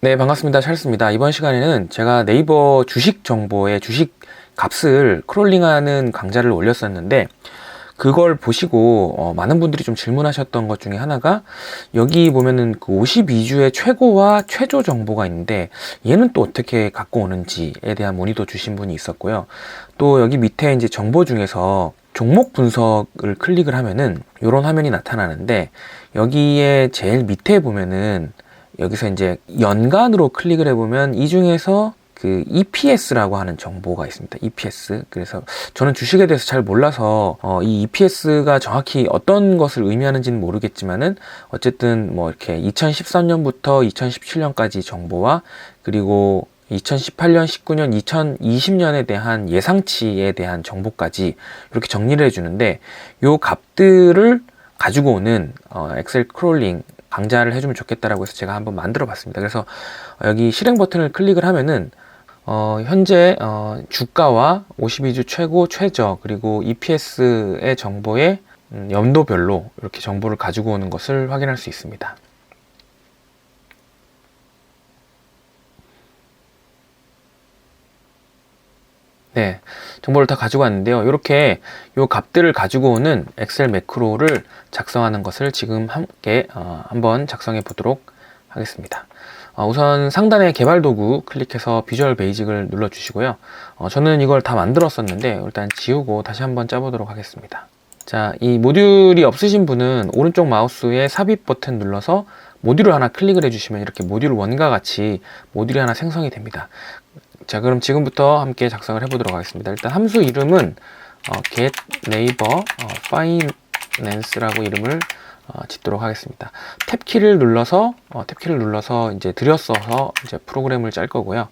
네, 반갑습니다. 찰스입니다. 이번 시간에는 제가 네이버 주식 정보의 주식 값을 크롤링하는 강좌를 올렸었는데, 그걸 보시고 많은 분들이 좀 질문하셨던 것 중에 하나가, 여기 보면은 그 52주의 최고와 최저 정보가 있는데 얘는 또 어떻게 갖고 오는지에 대한 문의도 주신 분이 있었고요. 또 여기 밑에 이제 정보 중에서 종목 분석을 클릭을 하면은 이런 화면이 나타나는데, 여기에 제일 밑에 보면은 여기서 이제 연간으로 클릭을 해보면 이 중에서 그 EPS라고 하는 정보가 있습니다. EPS. 그래서 저는 주식에 대해서 잘 몰라서 이 EPS가 정확히 어떤 것을 의미하는지는 모르겠지만은, 어쨌든 뭐 이렇게 2013년부터 2017년까지 정보와, 그리고 2018년, 19년, 2020년에 대한 예상치에 대한 정보까지 이렇게 정리를 해주는데, 요 값들을 가지고 오는 엑셀 크롤링 강좌를 해주면 좋겠다라고 해서 제가 한번 만들어 봤습니다. 그래서 여기 실행 버튼을 클릭을 하면은 현재 주가와 52주 최고, 최저, 그리고 EPS의 정보에 연도별로 이렇게 정보를 가지고 오는 것을 확인할 수 있습니다. 네, 정보를 다 가지고 왔는데요. 이렇게 요 값들을 가지고 오는 엑셀 매크로를 작성하는 것을 지금 함께 한번 작성해 보도록 하겠습니다. 우선 상단에 개발 도구 클릭해서 비주얼 베이직을 눌러 주시고요. 저는 이걸 다 만들었었는데 일단 지우고 다시 한번 짜보도록 하겠습니다. 자, 이 모듈이 없으신 분은 오른쪽 마우스에 삽입 버튼 눌러서 모듈을 하나 클릭을 해주시면 이렇게 모듈 1과 같이 모듈이 하나 생성이 됩니다. 자, 그럼 지금부터 함께 작성을 해보도록 하겠습니다. 일단 함수 이름은 get naver finance라고 이름을 짓도록 하겠습니다. 탭키를 눌러서 이제 들여써서 이제 프로그램을 짤 거고요.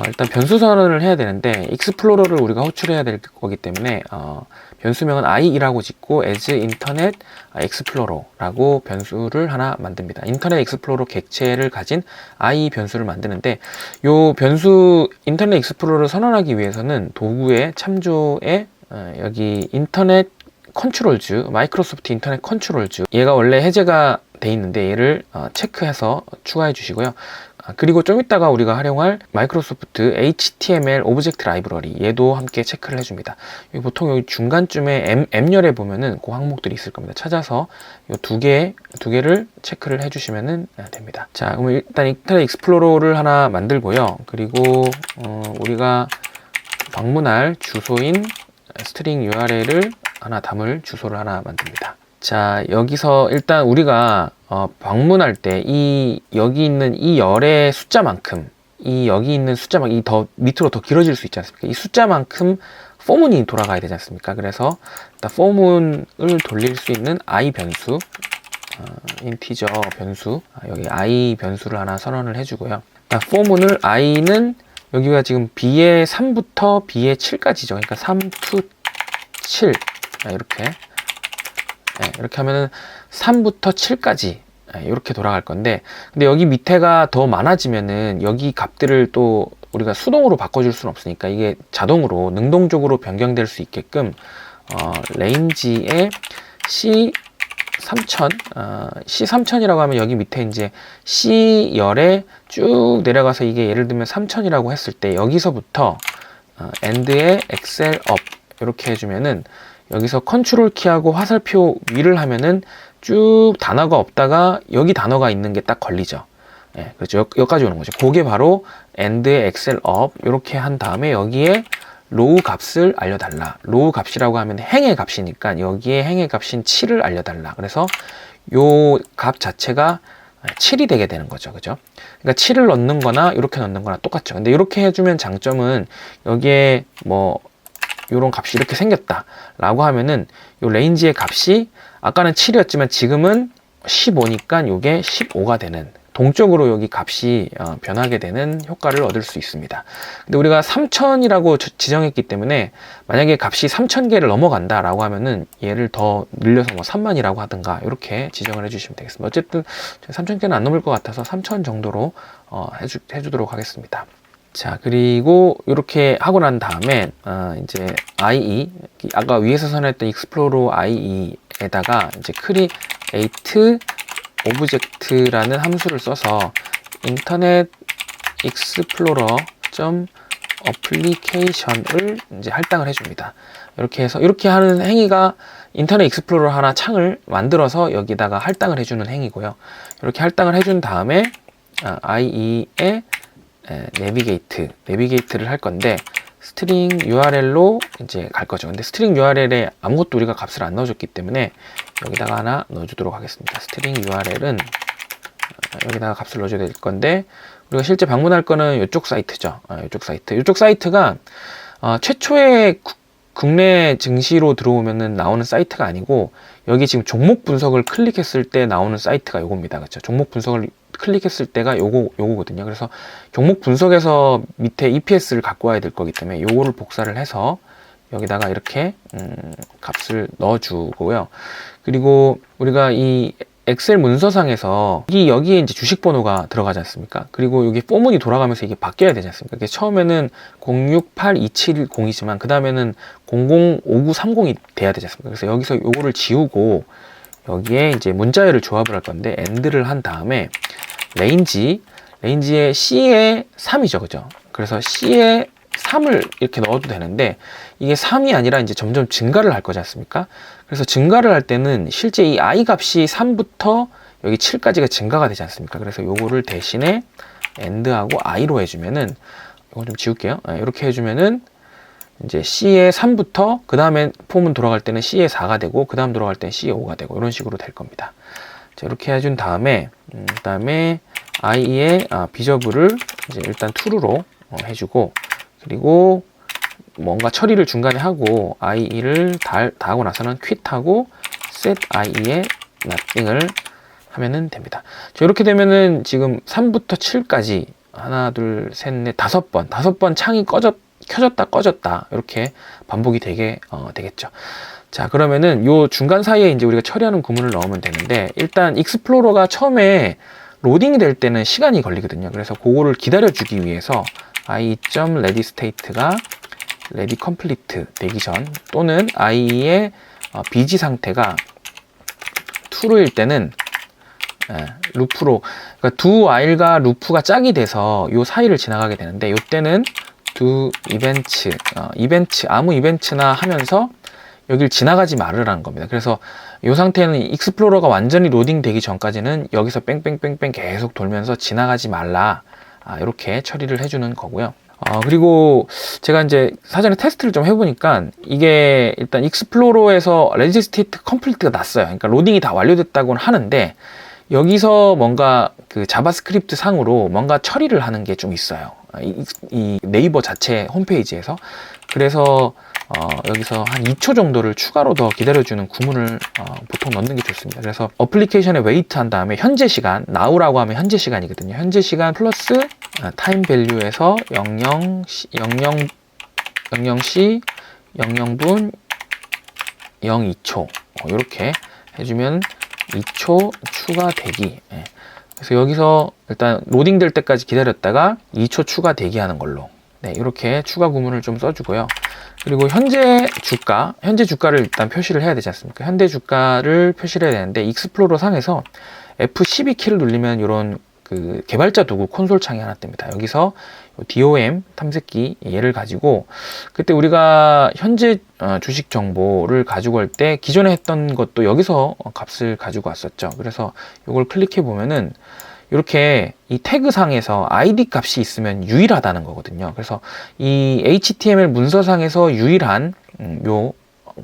일단 변수 선언을 해야 되는데, 익스플로러를 우리가 호출해야 될 거기 때문에 변수명은 i이라고 짓고 as internet explorer라고 변수를 하나 만듭니다. 인터넷 익스플로러 객체를 가진 i 변수를 만드는데, 요 변수 인터넷 익스플로러를 선언하기 위해서는 도구의 참조에 여기 인터넷 컨트롤즈, 마이크로소프트 인터넷 컨트롤즈, 얘가 원래 해제가 돼 있는데 얘를 체크해서 추가해 주시고요. 그리고 좀 이따가 우리가 활용할 마이크로소프트 HTML 오브젝트 라이브러리, 얘도 함께 체크를 해줍니다. 보통 여기 중간쯤에 M열에 보면은 그 항목들이 있을 겁니다. 찾아서 이 두 개를 체크를 해주시면 됩니다. 자, 그럼 일단 인터넷 익스플로러를 하나 만들고요. 그리고 우리가 방문할 주소인 스트링 URL을 하나 담을 주소를 하나 만듭니다. 자, 여기서 일단 우리가 방문할 때 여기 있는 이 열의 숫자만큼, 여기 있는 숫자만큼, 더 밑으로 더 길어질 수 있지 않습니까? 이 숫자만큼 포문이 돌아가야 되지 않습니까? 그래서 일단 포문을 돌릴 수 있는 i 변수, 인티저 변수, 여기 i 변수를 하나 선언을 해주고요. 일단 포문을 i는 여기가 지금 b의 3부터 b의 7까지죠. 그러니까 3 to 7 이렇게. 네, 이렇게 하면은 3부터 7까지 이렇게 돌아갈 건데, 근데 여기 밑에가 더 많아지면은 여기 값들을 또 우리가 수동으로 바꿔줄 수는 없으니까 이게 자동으로 능동적으로 변경될 수 있게끔 레인지에 C3000이라고 하면 여기 밑에 이제 C열에 쭉 내려가서 이게 예를 들면 3000이라고 했을 때 여기서부터 end에 excel up 이렇게 해주면은, 여기서 컨트롤 키하고 화살표 위를 하면은 쭉 단어가 없다가 여기 단어가 있는 게 딱 걸리죠. 예, 그렇죠. 여기까지 오는 거죠. 그게 바로 end의 excel up 이렇게 한 다음에 여기에 로우 값을 알려달라. 로우 값이라고 하면 행의 값이니까 여기에 행의 값인 7을 알려달라. 그래서 요 값 자체가 7이 되게 되는 거죠. 그죠? 그러니까 7을 넣는 거나 이렇게 넣는 거나 똑같죠. 근데 이렇게 해주면 장점은, 여기에 뭐 요런 값이 이렇게 생겼다 라고 하면은 요 레인지의 값이 아까는 7이었지만 지금은 15니까 요게 15가 되는, 동적으로 여기 값이 변하게 되는 효과를 얻을 수 있습니다. 근데 우리가 3000이라고 지정했기 때문에 만약에 값이 3000개를 넘어간다 라고 하면은 얘를 더 늘려서 뭐 3만이라고 하든가 이렇게 지정을 해주시면 되겠습니다. 어쨌든 3000개는 안 넘을 것 같아서 3000 정도로 해주도록 하겠습니다. 자, 그리고 이렇게 하고 난 다음에 이제 IE, 아까 위에서 선언했던 익스플로러 IE에다가 이제 create object라는 함수를 써서 인터넷 익스플로러 어플리케이션을 이제 할당을 해줍니다. 이렇게 해서 이렇게 하는 행위가 인터넷 익스플로러 하나 창을 만들어서 여기다가 할당을 해주는 행위고요. 이렇게 할당을 해준 다음에 IE에 내비게이트를 할 건데 스트링 URL로 이제 갈 거죠. 근데 스트링 URL에 아무것도 우리가 값을 안 넣어줬기 때문에 여기다가 하나 넣어주도록 하겠습니다. 스트링 URL은 여기다가 값을 넣어줘야 될 건데 우리가 실제 방문할 거는 이쪽 사이트죠. 이쪽 사이트가 최초의 국내 증시로 들어오면은 나오는 사이트가 아니고 여기 지금 종목 분석을 클릭했을 때 나오는 사이트가 요겁니다. 그렇죠? 종목 분석을 클릭했을 때가 요거거든요. 그래서 종목 분석에서 밑에 EPS를 갖고 와야 될 거기 때문에 요거를 복사를 해서 여기다가 이렇게 값을 넣어주고요. 그리고 우리가 이 엑셀 문서상에서 여기에 이제 주식 번호가 들어가지 않습니까? 그리고 여기 포문이 돌아가면서 이게 바뀌어야 되지 않습니까? 이게 처음에는 068270이지만 그 다음에는 005930이 돼야 되지 않습니까? 그래서 여기서 요거를 지우고 여기에 이제 문자열을 조합을 할 건데 AND를 한 다음에 레인지에 C에 3이죠, 그죠? 그래서 C에 3을 이렇게 넣어도 되는데 이게 3이 아니라 이제 점점 증가를 할 거지 않습니까? 그래서 증가를 할 때는 실제 이 I 값이 3부터 여기 7까지가 증가가 되지 않습니까? 그래서 요거를 대신에 AND하고 I로 해주면은 이거 좀 지울게요. 이렇게 해주면은 이제 C에 3부터 그 다음에 폼은 돌아갈 때는 C에 4가 되고 그 다음 돌아갈 때는 C에 5가 되고 이런 식으로 될 겁니다. 자, 이렇게 해준 다음에 그다음에 I의 비저블을 이제 일단 true로 해주고 그리고 뭔가 처리를 중간에 하고 IE를 다 하고 나서는 quit하고 set IE에 nothing을 하면은 됩니다. 자, 이렇게 되면은 지금 3부터 7까지 하나, 둘, 셋, 넷, 5번 창이 켜졌다 꺼졌다 이렇게 반복이 되겠죠. 자, 그러면은 요 중간 사이에 이제 우리가 처리하는 구문을 넣으면 되는데 일단 익스플로러가 처음에 로딩이 될 때는 시간이 걸리거든요. 그래서 그거를 기다려주기 위해서 i.readystate가 ready complete 되기 전 또는 i의 비지 상태가 true일 때는 루프로 그러니까 do while과 루프가 짝이 돼서 요 사이를 지나가게 되는데 요 때는 do 이벤트 아무 이벤트나 하면서 여기를 지나가지 말으라는 겁니다. 그래서 이 상태는 익스플로러가 완전히 로딩 되기 전까지는 여기서 뺑뺑뺑뺑 계속 돌면서 지나가지 말라 이렇게 처리를 해주는 거고요. 그리고 제가 이제 사전에 테스트를 좀 해보니까 이게 일단 익스플로러에서 레지 스테이트 컴플리트가 났어요. 그러니까 로딩이 다 완료됐다고는 하는데 여기서 뭔가 그 자바스크립트 상으로 뭔가 처리를 하는 게 좀 있어요. 이 네이버 자체 홈페이지에서. 그래서 여기서 한 2초 정도를 추가로 더 기다려주는 구문을 보통 넣는 게 좋습니다. 그래서 어플리케이션에 웨이트 한 다음에 현재 시간, now라고 하면 현재 시간이거든요. 현재 시간 플러스 타임 밸류에서 00시 00분 02초 이렇게 해주면 2초 추가되기. 그래서 여기서 일단 로딩 될 때까지 기다렸다가 2초 추가 대기하는 걸로 이렇게 추가 구문을 좀 써주고요. 그리고 현재 주가를 일단 표시를 해야 되지 않습니까? 현재 주가를 표시를 해야 되는데 익스플로러 상에서 F12 키를 누르면 이런 그 개발자 도구 콘솔 창이 하나 뜹니다. 여기서 DOM 탐색기 얘를 가지고 그때 우리가 현재 주식 정보를 가지고 올 때 기존에 했던 것도 여기서 값을 가지고 왔었죠. 그래서 이걸 클릭해 보면은 이렇게 이 태그 상에서 ID 값이 있으면 유일하다는 거거든요. 그래서 이 HTML 문서상에서 유일한 요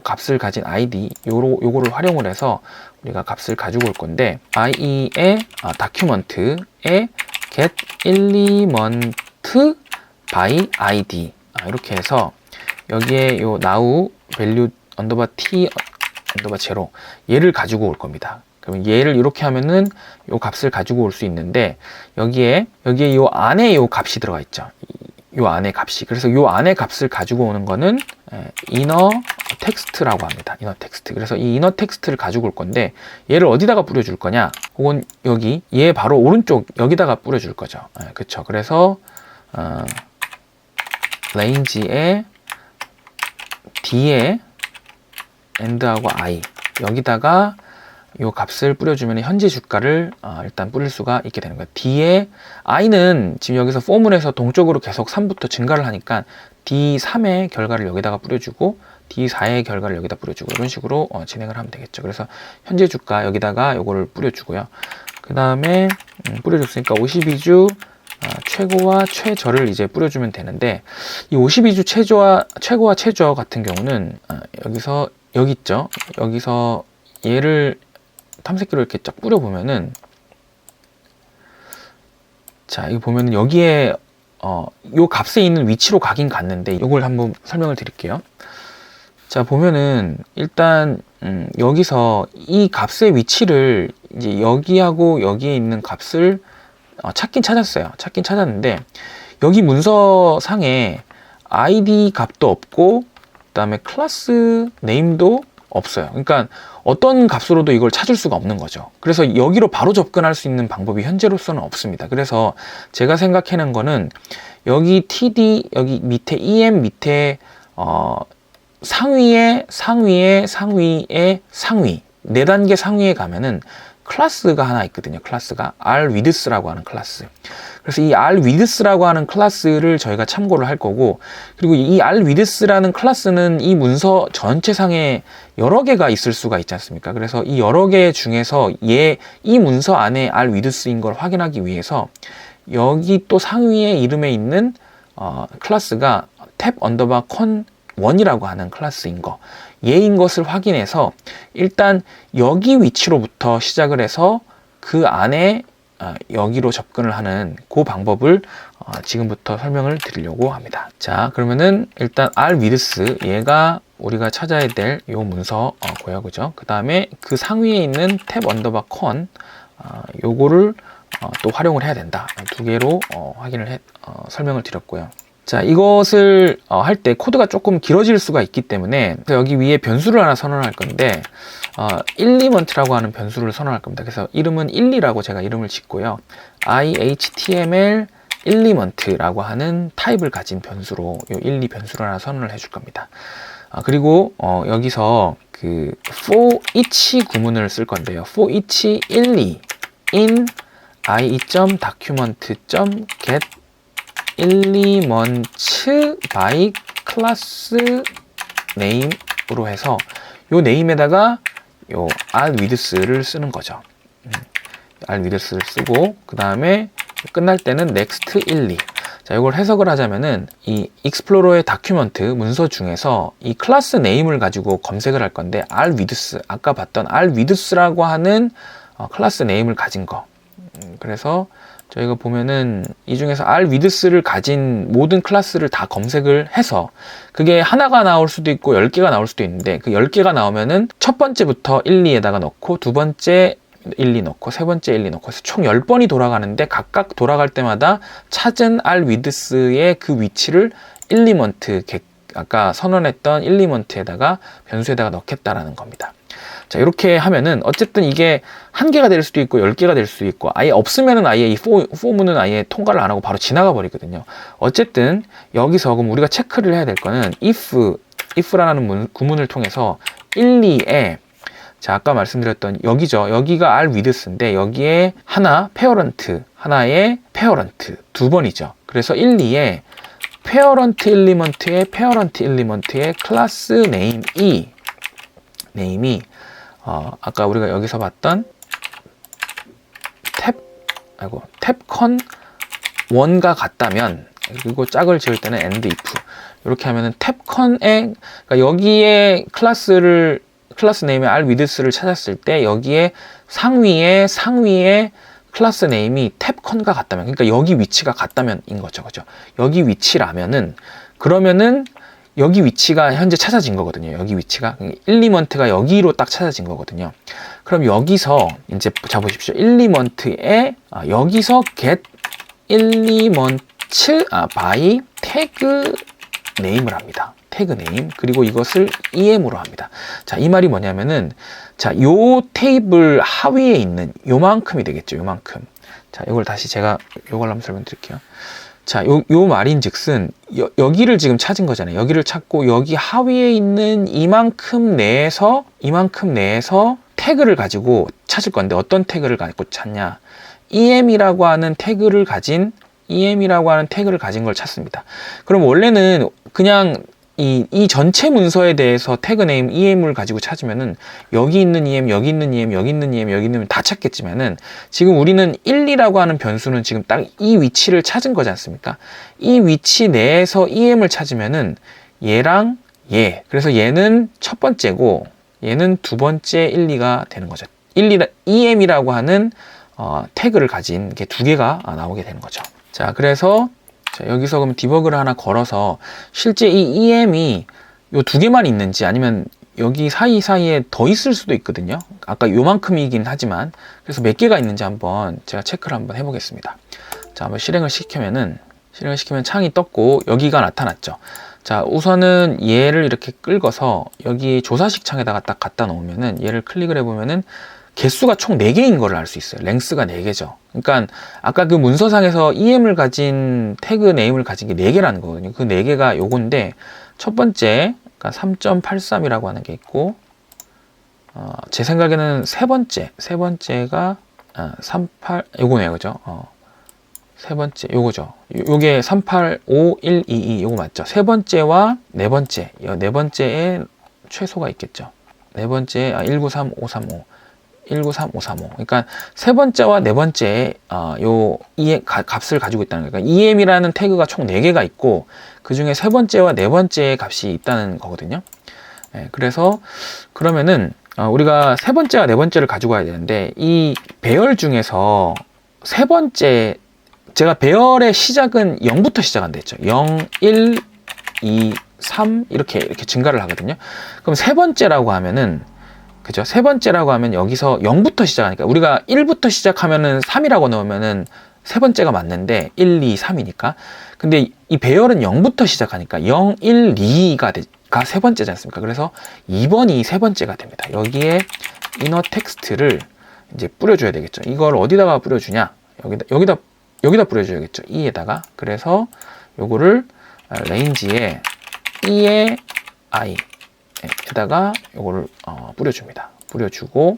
값을 가진 ID 요거를 활용을 해서 우리가 값을 가지고 올 건데 IE의 다큐먼트에 get element by ID 이렇게 해서 여기에 요 now value underbar t underbar 0 얘를 가지고 올 겁니다. 그러면 얘를 이렇게 하면은 요 값을 가지고 올 수 있는데 여기에 요 안에 요 값이 들어가 있죠. 요 안에 값이. 그래서 요 안에 값을 가지고 오는 거는 inner text라고 합니다. inner text. 그래서 이 inner text를 가지고 올 건데 얘를 어디다가 뿌려줄 거냐? 혹은 여기 얘 바로 오른쪽 여기다가 뿌려줄 거죠. 그쵸. 그래서 range에 D에 and하고 I 여기다가 이 값을 뿌려주면 현재 주가를 일단 뿌릴 수가 있게 되는 거예요. D에 i는 지금 여기서 포문에서 동쪽으로 계속 3부터 증가를 하니까 D3의 결과를 여기다가 뿌려주고 D4의 결과를 여기다 뿌려주고 이런 식으로 진행을 하면 되겠죠. 그래서 현재 주가 여기다가 요거를 뿌려주고요. 그 다음에 뿌려줬으니까 52주 최고와 최저를 이제 뿌려주면 되는데, 이 52주 최고와 최저 같은 경우는 여기서 여기 있죠. 여기서 얘를 탐색기로 이렇게 쫙 뿌려보면은, 자, 이거 보면은 여기에 요 값에 있는 위치로 가긴 갔는데, 이걸 한번 설명을 드릴게요. 자, 보면은 일단 여기서 이 값의 위치를 이제 여기하고 여기에 있는 값을 찾긴 찾았어요. 찾긴 찾았는데, 여기 문서상에 id 값도 없고 그 다음에 클래스 네임도 없어요. 그러니까 어떤 값으로도 이걸 찾을 수가 없는 거죠. 그래서 여기로 바로 접근할 수 있는 방법이 현재로서는 없습니다. 그래서 제가 생각해낸 거는 여기 td, 여기 밑에 em 밑에 상위에 상위 4단계 상위에 가면은 클래스가 하나 있거든요. 클래스가 rwidth라고 하는 클래스. 그래서 이 rwidth라고 하는 클래스를 저희가 참고를 할 거고, 그리고 이 rwidth라는 클래스는 이 문서 전체상에 여러 개가 있을 수가 있지 않습니까? 그래서 이 여러 개 중에서 이 문서 안에 rwidth인 걸 확인하기 위해서 여기 또 상위의 이름에 있는 클래스가 탭_con1이라고 하는 클래스인 거, 얘인 것을 확인해서 일단 여기 위치로부터 시작을 해서 그 안에 여기로 접근을 하는 그 방법을 지금부터 설명을 드리려고 합니다. 자, 그러면은 일단 rwidth, 얘가 우리가 찾아야 될 요 문서 고요, 그죠? 그 다음에 그 상위에 있는 탭_con, 요거를 또 활용을 해야 된다. 두 개로 설명을 드렸고요. 자, 이것을 할 때 코드가 조금 길어질 수가 있기 때문에 여기 위에 변수를 하나 선언할 건데, element라고 하는 변수를 선언할 겁니다. 그래서 이름은 1,2라고 제가 이름을 짓고요. ihtml element라고 하는 타입을 가진 변수로 이 1, 2 변수를 하나 선언을 해줄 겁니다. 그리고 여기서 그 for each 구문을 쓸 건데요. for each 1,2 in i.document.get elements by class name으로 해서 요 네임에다가 요 rwidth를 쓰는 거죠. rwidth를 쓰고, 그 다음에 끝날 때는 next 1,2. 자, 이걸 해석을 하자면은 이 익스플로러의 다큐먼트 문서 중에서 이 클래스 네임을 가지고 검색을 할 건데, rwidth, 아까 봤던 rwidth라고 하는 클래스 네임을 가진 거. 그래서 저희가 보면은 이 중에서 rwidth를 가진 모든 클래스를 다 검색을 해서 그게 하나가 나올 수도 있고 10개가 나올 수도 있는데, 그 10개가 나오면은 첫 번째부터 1, 2에다가 넣고, 두 번째 1, 2 넣고, 세 번째 1, 2 넣고 해서 총 10번이 돌아가는데, 각각 돌아갈 때마다 찾은 rwidth의 그 위치를 엘리먼트, 아까 선언했던 엘리먼트에다가 변수에다가 넣겠다라는 겁니다. 자, 이렇게 하면은 어쨌든 이게 1개가 될 수도 있고 10개가 될 수도 있고, 아예 없으면은 아예 이 포문은 아예 통과를 안 하고 바로 지나가 버리거든요. 어쨌든 여기서 그럼 우리가 체크를 해야 될 거는 if라는 구문을 통해서 1, 2에, 자, 아까 말씀드렸던 여기죠. 여기가 rwidth인데 여기에 하나 parent, 하나의 parent, 두 번이죠. 그래서 1, 2에 parent element의 클래스 네임이 아까 우리가 여기서 봤던 탭con1과 같다면, 그리고 짝을 지을 때는 and if, 이렇게 하면은 탭con에, 그러니까 여기에 클래스 네임의 rwidth를 찾았을 때 여기에 상위에 클래스 네임이 탭con과 같다면, 그러니까 여기 위치가 같다면인 거죠. 그죠? 여기 위치라면은, 그러면은 여기 위치가 현재 찾아진 거거든요. 여기 위치가 엘리먼트가 여기로 딱 찾아진 거거든요. 그럼 여기서 이제 자 보십시오. 엘리먼트에 여기서 get elements by tag name을 합니다. 태그 네임. 그리고 이것을 em으로 합니다. 자, 이 말이 뭐냐면은, 자, 요 테이블 하위에 있는 요만큼이 되겠죠. 요만큼. 자, 이걸 다시 제가 요걸 한번 설명드릴게요. 자, 요 말인 즉슨 여기를 지금 찾은 거잖아요. 여기를 찾고 여기 하위에 있는 이만큼 내에서 태그를 가지고 찾을 건데 어떤 태그를 가지고 찾냐? em이라고 하는 태그를 가진 걸 찾습니다. 그럼 원래는 그냥 이 전체 문서에 대해서 태그 네임 em을 가지고 찾으면은 여기 있는 em, 여기 있는 em, 여기 있는 em, 여기 있는 다 찾겠지만은 지금 우리는 1, 2라고 하는 변수는 지금 딱 이 위치를 찾은 거지 않습니까? 이 위치 내에서 em을 찾으면은 얘랑 얘, 그래서 얘는 첫 번째고 얘는 두 번째 1, 2가 되는 거죠. em이라고 하는 태그를 가진 게 두 개가 나오게 되는 거죠. 자, 그래서 자, 여기서 그럼 디버그를 하나 걸어서 실제 이 em이 요 두 개만 있는지 아니면 여기 사이사이에 더 있을 수도 있거든요. 아까 요만큼이긴 하지만 그래서 몇 개가 있는지 한번 제가 체크를 한번 해보겠습니다. 자, 한번 실행을 시키면 창이 떴고 여기가 나타났죠. 자, 우선은 얘를 이렇게 끌고서 여기 조사식 창에다가 딱 갖다 놓으면은 얘를 클릭을 해보면은 개수가 총 4개인 거를 알 수 있어요. 랭스가 4개죠. 그러니까 아까 그 문서상에서 em을 가진 태그 네임을 가진 게 4개라는 거거든요. 그 4개가 요건데 첫 번째 그러니까 3.83이라고 하는 게 있고 제 생각에는 세 번째가 38 요거네요. 그죠? 세 번째 요거죠. 요게 385122 요거 맞죠? 세 번째와 네 번째. 네 번째에 최소가 있겠죠. 네 번째 193535 193535. 그러니까 세 번째와 네 번째 값을 가지고 있다는 거예요. 그러니까 em이라는 태그가 총 4개가 있고 그 중에 세 번째와 네 번째의 값이 있다는 거거든요. 그래서 그러면은 우리가 세 번째와 네 번째를 가지고 와야 되는데 이 배열 중에서 세 번째 제가 배열의 시작은 0부터 시작한다 했죠. 0, 1, 2, 3 이렇게 증가를 하거든요. 그럼 세 번째라고 하면은 그죠? 세 번째라고 하면 여기서 0부터 시작하니까 우리가 1부터 시작하면은 3이라고 넣으면은 세 번째가 맞는데 1, 2, 3이니까. 근데 이 배열은 0부터 시작하니까 0, 1, 2가 세 번째지 않습니까? 그래서 2번이 세 번째가 됩니다. 여기에 이너 텍스트를 이제 뿌려줘야 되겠죠. 이걸 어디다가 뿌려주냐? 여기다 뿌려줘야겠죠. e에다가. 그래서 요거를 range에 e에 I 에다가 요거를 뿌려줍니다. 뿌려주고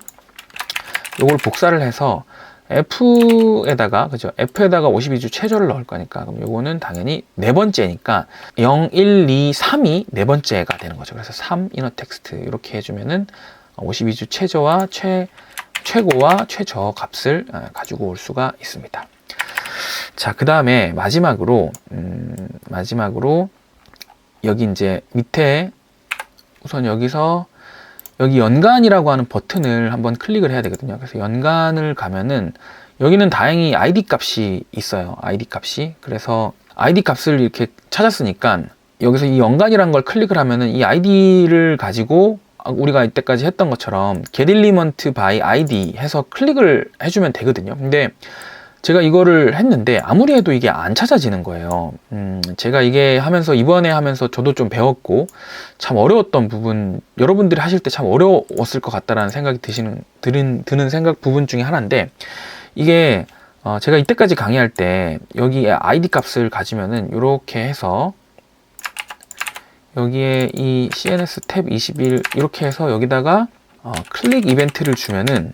요걸 복사를 해서 F에다가 그죠? F에다가 52주 최저를 넣을 거니까 그럼 요거는 당연히 네 번째니까 0, 1, 2, 3이 네 번째가 되는 거죠. 그래서 3 이너 텍스트 이렇게 해주면은 52주 최저와 최고와 최저 값을 가지고 올 수가 있습니다. 자, 그 다음에 마지막으로 여기 이제 밑에 우선 여기서 여기 연간이라고 하는 버튼을 한번 클릭을 해야 되거든요. 그래서 연간을 가면은 여기는 다행히 ID 값이 있어요. ID 값이. 그래서 ID 값을 이렇게 찾았으니까 여기서 이 연간이라는 걸 클릭을 하면은 이 ID를 가지고 우리가 이때까지 했던 것처럼 get element by ID 해서 클릭을 해주면 되거든요. 근데 제가 이거를 했는데 아무리 해도 이게 안 찾아지는 거예요. 제가 이번에 하면서 저도 좀 배웠고 참 어려웠던 부분, 여러분들이 하실 때 참 어려웠을 것 같다라는 생각이 드는 생각 부분 중에 하나인데 이게 제가 이때까지 강의할 때 여기 ID 값을 가지면은 이렇게 해서 여기에 이 CNS 탭 21 이렇게 해서 여기다가 클릭 이벤트를 주면은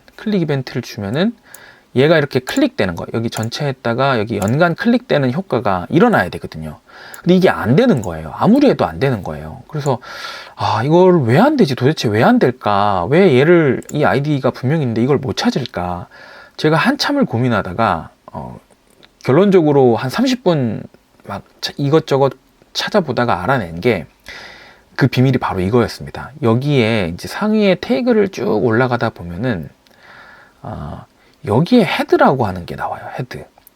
얘가 이렇게 클릭되는 거, 여기 전체에다가 여기 연간 클릭되는 효과가 일어나야 되거든요. 근데 이게 안 되는 거예요. 아무리 해도 안 되는 거예요. 그래서 이걸 왜 안 되지? 도대체 왜 안 될까? 왜 이 아이디가 분명인데 이걸 못 찾을까? 제가 한참을 고민하다가 결론적으로 한 30분 막 이것저것 찾아보다가 알아낸 게 그 비밀이 바로 이거였습니다. 여기에 이제 상위에 태그를 쭉 올라가다 보면은 여기에 헤드라고 하는 게 나와요.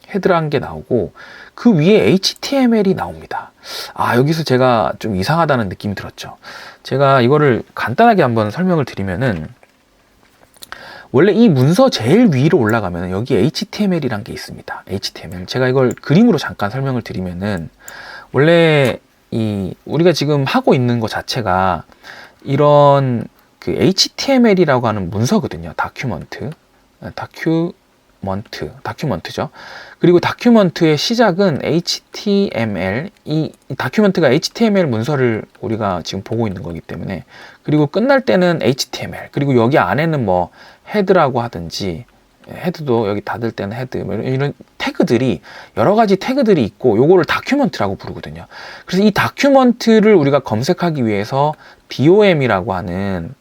헤드라는 게 나오고 그 위에 HTML이 나옵니다. 여기서 제가 좀 이상하다는 느낌이 들었죠. 제가 이거를 간단하게 한번 설명을 드리면은 원래 이 문서 제일 위로 올라가면 여기 HTML이란 게 있습니다. HTML. 제가 이걸 그림으로 잠깐 설명을 드리면은 원래 우리가 지금 하고 있는 것 자체가 이런 그 HTML이라고 하는 문서거든요. 다큐먼트. 다큐먼트죠. 그리고 다큐먼트의 시작은 HTML, 이 다큐먼트가 HTML 문서를 우리가 지금 보고 있는 거기 때문에, 그리고 끝날 때는 HTML, 그리고 여기 안에는 뭐 헤드라고 하든지, 헤드도 여기 닫을 때는 헤드, 이런 태그들이, 여러 가지 태그들이 있고, 요거를 다큐먼트라고 부르거든요. 그래서 이 다큐먼트를 우리가 검색하기 위해서 DOM이라고 하는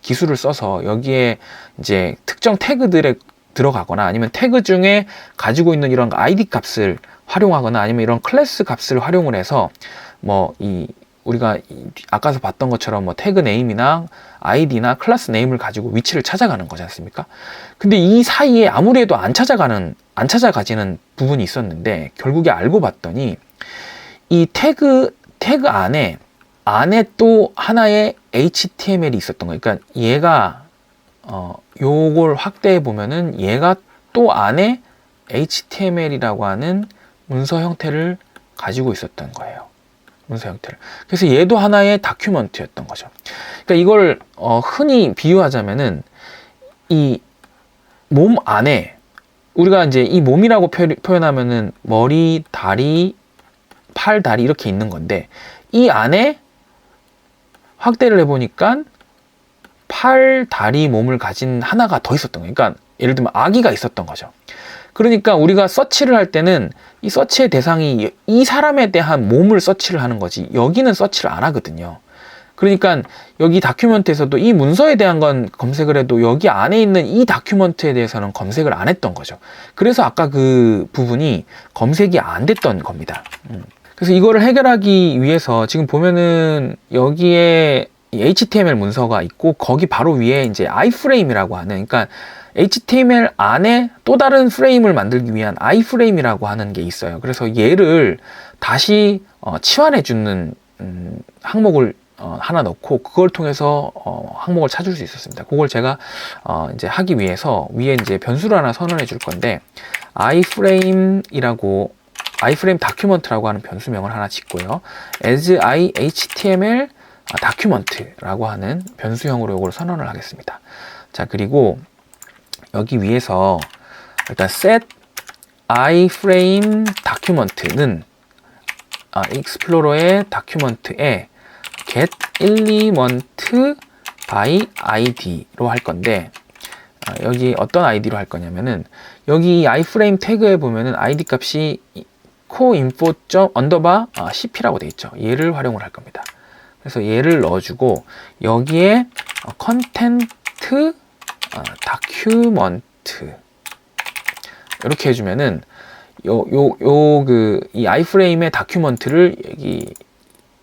기술을 써서 여기에 이제 특정 태그들에 들어가거나, 아니면 태그 중에 가지고 있는 이런 ID 값을 활용하거나, 아니면 이런 클래스 값을 활용을 해서 우리가 아까서 봤던 것처럼 뭐 태그 네임이나 아이디나 클래스 네임을 가지고 위치를 찾아가는 거지 않습니까? 근데 이 사이에 아무리 해도 안 찾아가지는 부분이 있었는데, 결국에 알고 봤더니 이 태그 안에 또 하나의 HTML이 있었던 거예요. 그러니까 얘가 요걸 확대해 보면은 얘가 또 안에 HTML이라고 하는 문서 형태를 가지고 있었던 거예요. 문서 형태를. 그래서 얘도 하나의 다큐먼트였던 거죠. 그러니까 이걸 흔히 비유하자면은 이 몸 안에 우리가 이제 이 몸이라고 표현하면은 머리, 다리, 팔, 다리 이렇게 있는 건데, 이 안에 확대를 해보니까 팔, 다리, 몸을 가진 하나가 더 있었던 거예요. 그러니까 예를 들면 아기가 있었던 거죠. 그러니까 우리가 서치를 할 때는 이 서치의 대상이 이 사람에 대한 몸을 서치를 하는 거지, 여기는 서치를 안 하거든요. 그러니까 여기 다큐먼트에서도 이 문서에 대한 건 검색을 해도 여기 안에 있는 이 다큐먼트에 대해서는 검색을 안 했던 거죠. 그래서 아까 그 부분이 검색이 안 됐던 겁니다. 그래서 이거를 해결하기 위해서 지금 보면은 여기에 HTML 문서가 있고, 거기 바로 위에 이제 iframe이라고 하는, 그러니까 HTML 안에 또 다른 프레임을 만들기 위한 iframe이라고 하는 게 있어요. 그래서 얘를 다시 치환해 주는 항목을 하나 넣고, 그걸 통해서 항목을 찾을 수 있었습니다. 그걸 제가 이제 하기 위해서 위에 이제 변수를 하나 선언해 줄 건데, iframe 다큐먼트라고 하는 변수명을 하나 짓고요. as html 다큐먼트라고 하는 변수형으로 이걸 선언을 하겠습니다. 자, 그리고 여기 위에서 일단 set iframe document는 익스플로러의 다큐먼트에 get element by id로 할 건데, 여기 어떤 id로 할 거냐면은, 여기 iframe 태그에 보면은 id 값이 coinfo._cp라고 되어 있죠. 얘를 활용을 할 겁니다. 그래서 얘를 넣어주고, 여기에 content document 이렇게 해주면은 이 iframe의 다큐먼트를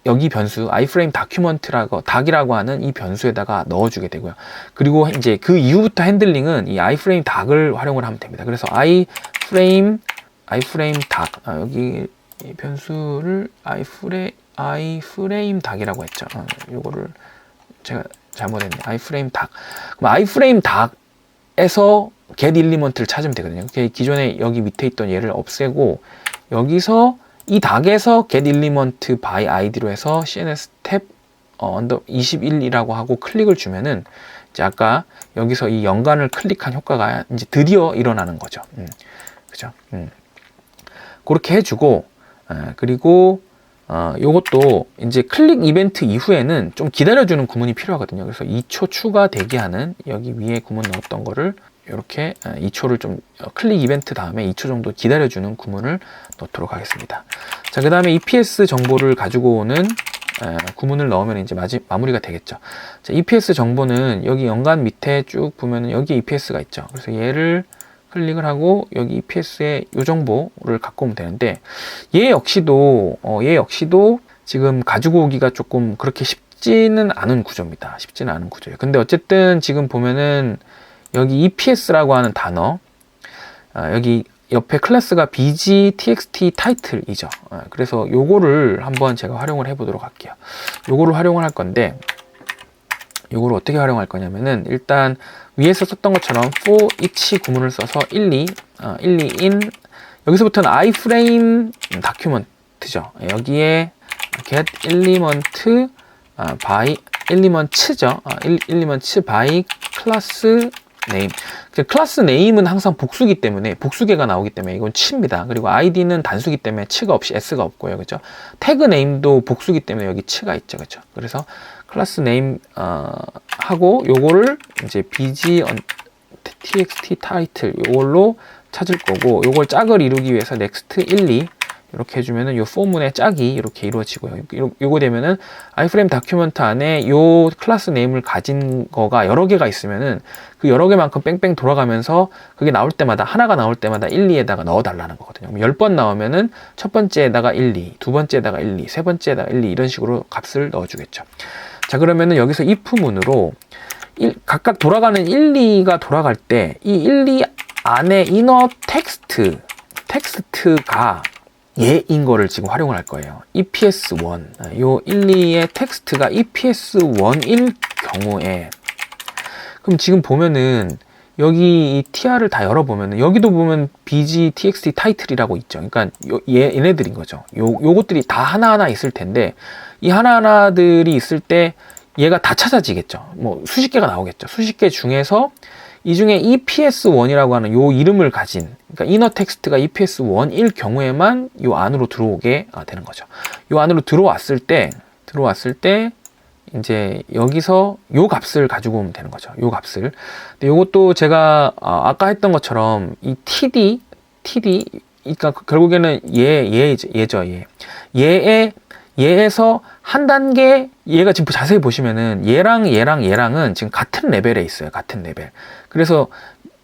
여기 변수 iframe document라고 닥이라고 하는 이 변수에다가 넣어주게 되고요. 그리고 이제 그 이후부터 핸들링은 이 iframe 닥을 활용을 하면 됩니다. 그래서 iframe 닥, 여기 이 변수를 iframe 닥이라고 했죠. 요거를 제가 잘못했네. iframe 닥. 그럼 iframe 닥에서 get element를 찾으면 되거든요. 기존에 여기 밑에 있던 얘를 없애고, 여기서 이 닥에서 get element by id로 해서 cns 탭 언더 21이라고 하고 클릭을 주면은, 이제 아까 여기서 이 연관을 클릭한 효과가 이제 드디어 일어나는 거죠. 그죠? 그렇게 해주고, 그리고 요것도 이제 클릭 이벤트 이후에는 좀 기다려주는 구문이 필요하거든요. 그래서 2초 추가 대기하는, 여기 위에 구문 넣었던 거를 이렇게 2초를 좀 클릭 이벤트 다음에 2초 정도 기다려주는 구문을 넣도록 하겠습니다. 자, 그 다음에 EPS 정보를 가지고 오는 구문을 넣으면 이제 마무리가 되겠죠. 자, EPS 정보는 여기 연관 밑에 쭉 보면은 여기 EPS가 있죠. 그래서 얘를 클릭을 하고 여기 EPS에 이 정보를 갖고 오면 되는데, 얘 역시도 지금 가지고 오기가 조금 그렇게 쉽지는 않은 구조입니다. 쉽지는 않은 구조예요. 근데 어쨌든 지금 보면은 여기 EPS라고 하는 단어, 여기 옆에 클래스가 bg txt title이죠. 그래서 요거를 한번 제가 활용을 해 보도록 할게요. 요거를 활용을 할 건데, 요거를 어떻게 활용할 거냐면은, 일단 위에서 썼던 것처럼 for each 구문을 써서 12 in, 여기서부터는 iframe document죠. 여기에 get element by elements죠. elements by class 네임. 클래스 네임은 항상 복수기 때문에, 복수계가 나오기 때문에 이건 치입니다. 그리고 아이디는 단수기 때문에 치가 없이 s가 없고요. 그죠? 태그 네임도 복수기 때문에 여기 치가 있죠. 그죠? 그래서 클래스 네임 하고 요거를 이제 bg txt 타이틀 요걸로 찾을 거고, 요걸 짝을 이루기 위해서 next 1, 2 이렇게 해주면은 요 포문의 짝이 이렇게 이루어지고요. 요거 되면은 아이프레임 다큐멘트 안에 요 클래스 네임을 가진 거가 여러 개가 있으면은 그 여러 개만큼 뺑뺑 돌아가면서 그게 나올 때마다, 하나가 나올 때마다 1, 2에다가 넣어 달라는 거거든요. 10번 나오면은 첫 번째에다가 1, 2, 두 번째에다가 1, 2, 세 번째에다가 1, 2 이런 식으로 값을 넣어 주겠죠. 자, 그러면은 여기서 if문으로 각각 돌아가는 1, 2가 돌아갈 때 이 1, 2 안에 이너 텍스트가 얘인 거를 지금 활용을 할 거예요. EPS1. 요 1, 2의 텍스트가 EPS1일 경우에, 그럼 지금 보면은 여기 이 tr을 다 열어보면은 여기도 보면 bg txt 타이틀이라고 있죠. 그러니까 얘네들인 거죠. 요것들이 다 하나하나 있을 텐데, 이 하나하나들이 있을 때 얘가 다 찾아지겠죠. 뭐 수십 개가 나오겠죠. 수십 개 중에서 이 중에 EPS1이라고 하는 요 이름을 가진, 그러니까 이너 텍스트가 EPS1일 경우에만 요 안으로 들어오게 되는 거죠. 요 안으로 들어왔을 때 이제 여기서 요 값을 가지고 오면 되는 거죠. 요 값을. 근데 요것도 제가 아까 했던 것처럼 이 TD, 그러니까 결국에는 얘죠. 얘에서 한 단계, 얘가 지금 자세히 보시면은 얘랑은 지금 같은 레벨에 있어요. 같은 레벨. 그래서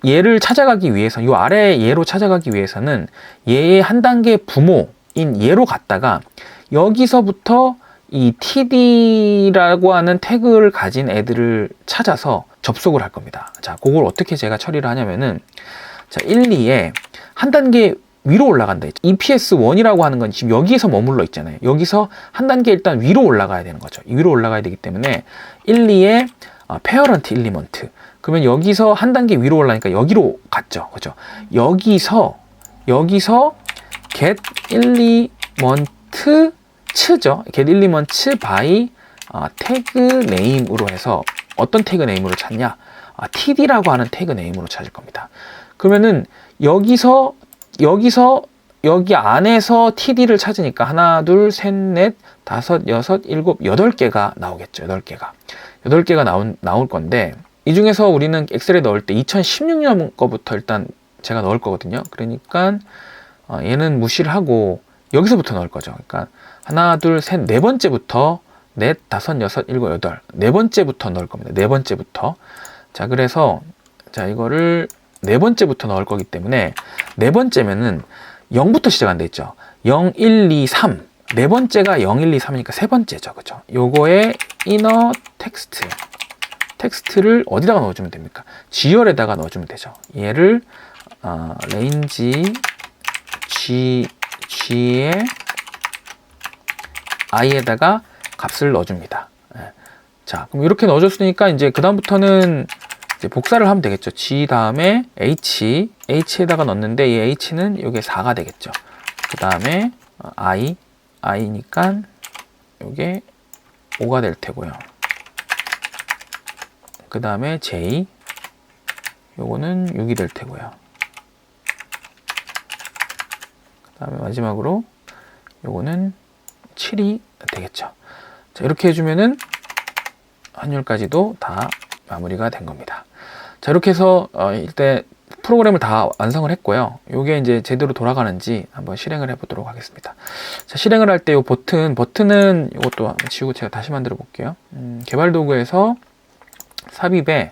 얘를 찾아가기 위해서, 요 아래 얘로 찾아가기 위해서는 얘의 한 단계 부모인 얘로 갔다가 여기서부터 이 td라고 하는 태그를 가진 애들을 찾아서 접속을 할 겁니다. 자, 그걸 어떻게 제가 처리를 하냐면은, 자, 1, 2에 한 단계 위로 올라간다 했죠. EPS1이라고 하는 건 지금 여기에서 머물러 있잖아요. 여기서 한 단계 일단 위로 올라가야 되는 거죠. 위로 올라가야 되기 때문에 1, 2에 페어런트 일리먼트. 그러면 여기서 한 단계 위로 올라가니까 여기로 갔죠. 그죠? 여기서 get element 츠죠. get element by 태그 네임으로 해서, 어떤 태그 네임으로 찾냐? td라고 하는 태그 네임으로 찾을 겁니다. 그러면은 여기 안에서 td를 찾으니까 하나, 둘, 셋, 넷, 다섯, 여섯, 일곱, 8개가 나오겠죠. 8개가 나올 건데, 이 중에서 우리는 엑셀에 넣을 때 2016년 거부터 일단 제가 넣을 거거든요. 그러니까 얘는 무시를 하고 여기서부터 넣을 거죠. 그러니까 하나, 둘, 셋, 네 번째부터 넷, 다섯, 여섯, 일곱, 여덟, 네 번째부터 넣을 겁니다. 네 번째부터. 자, 그래서 자, 이거를 네 번째부터 넣을 거기 때문에, 네 번째면은 0부터 시작한다 했죠. 0, 1, 2, 3. 네 번째가 0, 1, 2, 3이니까 세 번째죠. 그죠? 요거에 inner 텍스트를 어디다가 넣어주면 됩니까? GR에다가 넣어주면 되죠. 얘를 range g의 i에다가 값을 넣어줍니다. 자, 그럼 이렇게 넣어줬으니까 이제 그 다음부터는 이제 복사를 하면 되겠죠. g 다음에 h에다가 넣는데 이 h는 이게 4가 되겠죠. 그 다음에 i니까 이게 5가 될 테고요. 그 다음에 j, 요거는 6이 될 테고요. 그 다음에 마지막으로 요거는 7이 되겠죠. 자, 이렇게 해주면은 환율까지도 다 마무리가 된 겁니다. 자, 이렇게 해서 일단 프로그램을 다 완성을 했고요. 요게 이제 제대로 돌아가는지 한번 실행을 해보도록 하겠습니다. 자, 실행을 할 때 요 버튼은 이것도 지우고 제가 다시 만들어 볼게요. 개발 도구에서 삽입에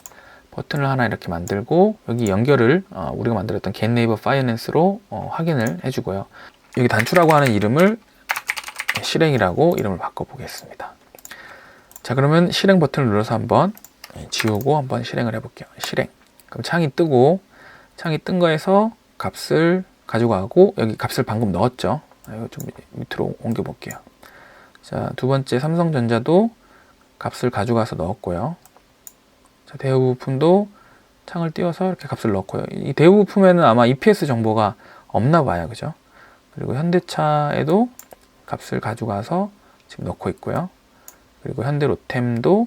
버튼을 하나 이렇게 만들고, 여기 연결을 우리가 만들었던 get neighbor finance로 확인을 해주고요. 여기 단추라고 하는 이름을 실행이라고 이름을 바꿔 보겠습니다. 자, 그러면 실행 버튼을 눌러서 한번 지우고 한번 실행을 해볼게요. 실행. 그럼 창이 뜨고, 창이 뜬 거에서 값을 가져가고, 여기 값을 방금 넣었죠. 이거 좀 밑으로 옮겨 볼게요. 자, 두 번째 삼성전자도 값을 가져가서 넣었고요. 자, 대우 부품도 창을 띄워서 이렇게 값을 넣고요. 이 대우 부품에는 아마 EPS 정보가 없나 봐요. 그죠? 그리고 현대차에도 값을 가져가서 지금 넣고 있고요. 그리고 현대로템도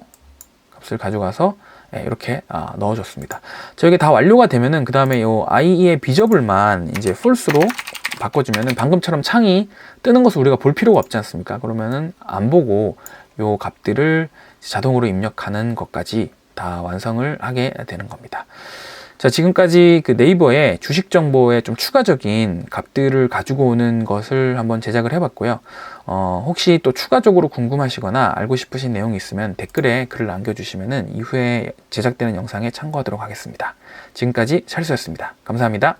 값을 가져가서 이렇게 넣어줬습니다. 저게 다 완료가 되면은 그 다음에 요 IE의 비저블만 이제 false로 바꿔주면은 방금처럼 창이 뜨는 것을 우리가 볼 필요가 없지 않습니까? 그러면은 안 보고 요 값들을 자동으로 입력하는 것까지 다 완성을 하게 되는 겁니다. 자, 지금까지 그 네이버에 주식 정보에 좀 추가적인 값들을 가지고 오는 것을 한번 제작을 해봤고요. 혹시 또 추가적으로 궁금하시거나 알고 싶으신 내용이 있으면 댓글에 글을 남겨주시면은 이후에 제작되는 영상에 참고하도록 하겠습니다. 지금까지 찰스였습니다. 감사합니다.